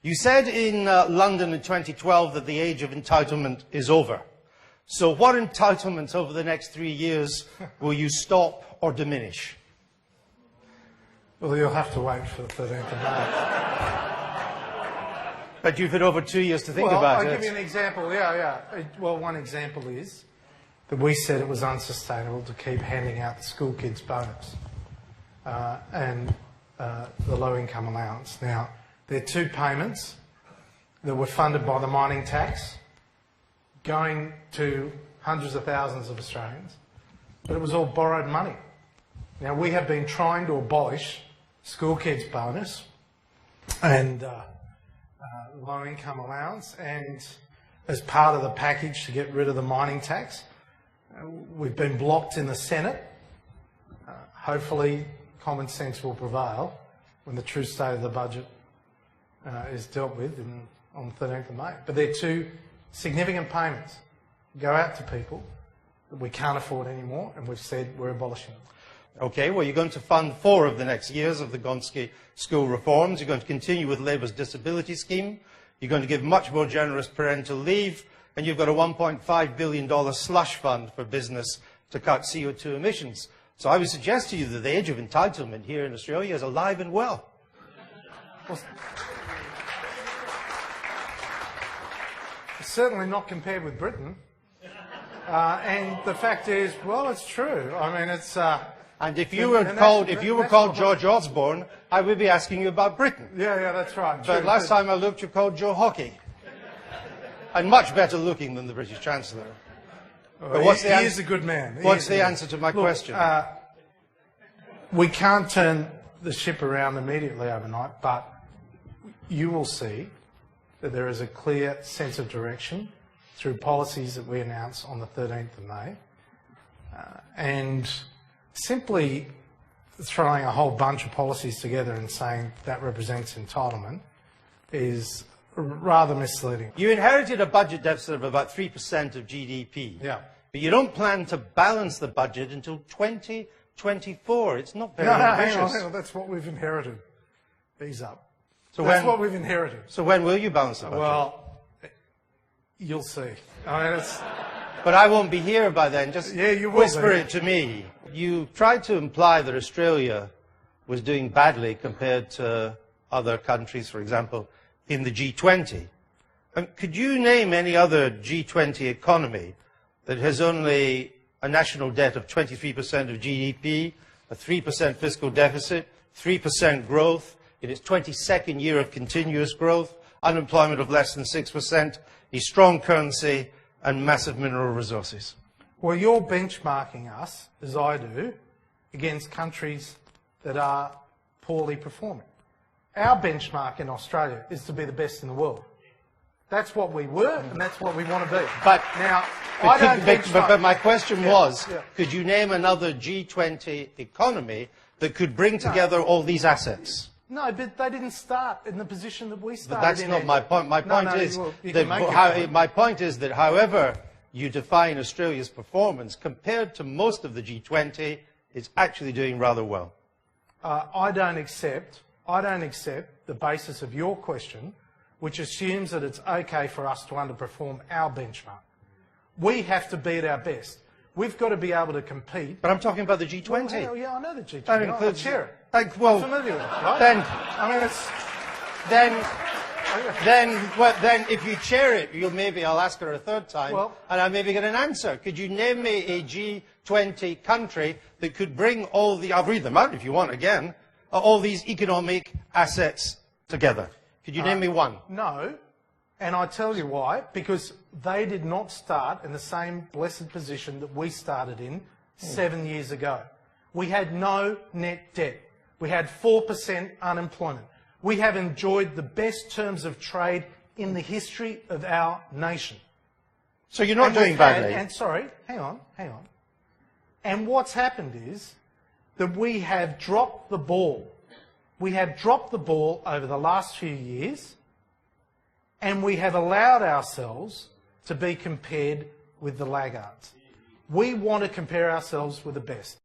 You said in London in 2012 that the age of entitlement is over. So what entitlements over the next 3 years will you stop or diminish? Well, you'll have to wait for the 13th of May. But you've had over 2 years to think about I'll it. give you an example. Well, one example is that we said it was unsustainable to keep handing out the school kids bonus and the low-income allowance. Now, there are two payments that were funded by the mining tax, going to hundreds of thousands of Australians, but it was all borrowed money. Now, we have been trying to abolish school kids bonus and low-income allowance, and as part of the package to get rid of the mining tax, we've been blocked in the Senate. Hopefully, common sense will prevail when the true state of the budget is dealt with on the 13th of May. But they're two significant payments go out to people that we can't afford anymore, and we've said we're abolishing them. Okay, well, you're going to fund 4 of the next years of the Gonski school reforms. You're going to continue with Labour's disability scheme. You're going to give much more generous parental leave. And you've got a $1.5 billion slush fund for business to cut CO2 emissions. So I would suggest to you that the age of entitlement here in Australia is alive and well. Well, it's certainly not compared with Britain. And the fact is, well, it's true. I mean, it's... And if you were called George Osborne, I would be asking you about Britain. Yeah, that's right. But last time I looked, you called Joe Hockey. And much better looking than the British Chancellor. But he is a good man. What's the answer to my question? We can't turn the ship around immediately overnight, but you will see that there is a clear sense of direction through policies that we announce on the 13th of May. And simply throwing a whole bunch of policies together and saying that represents entitlement is rather misleading. You inherited a budget deficit of about 3% of GDP. Yeah. But you don't plan to balance the budget until 2024. It's not very ambitious. Hang on. That's what we've inherited. Ease up. So that's what we've inherited. So when will you balance the budget? Well, you'll see. I mean, but I won't be here by then. Just whisper it to me. You tried to imply that Australia was doing badly compared to other countries, for example, in the G20. Could you name any other G20 economy that has only a national debt of 23% of GDP, a 3% fiscal deficit, 3% growth, in its 22nd year of continuous growth, unemployment of less than 6%, a strong currency, and massive mineral resources? Well, you're benchmarking us, as I do, against countries that are poorly performing. Our benchmark in Australia is to be the best in the world. That's what we were, and that's what we want to be. But now, but my question was, could you name another G20 economy that could bring together all these assets? No, but they didn't start in the position that we started. But that's not my point. My point is that however you define Australia's performance, compared to most of the G20, it's actually doing rather well. I don't accept the basis of your question, which assumes that it's okay for us to underperform our benchmark. We have to be at our best. We've got to be able to compete. But I'm talking about the G20. Well, yeah, I know the G20. That includes, I share it. I'm familiar with it, right? Then if you chair it, I'll ask her a third time, and I'll maybe get an answer. Could you name me a G20 country that could bring all the, I'll read them out if you want again, all these economic assets together? Could you name me one? No, and I tell you why. Because they did not start in the same blessed position that we started in 7 years ago. We had no net debt. We had 4% unemployment. We have enjoyed the best terms of trade in the history of our nation. So you're not doing badly. Hang on. And what's happened is that we have dropped the ball. We have dropped the ball over the last few years, and we have allowed ourselves to be compared with the laggards. We want to compare ourselves with the best.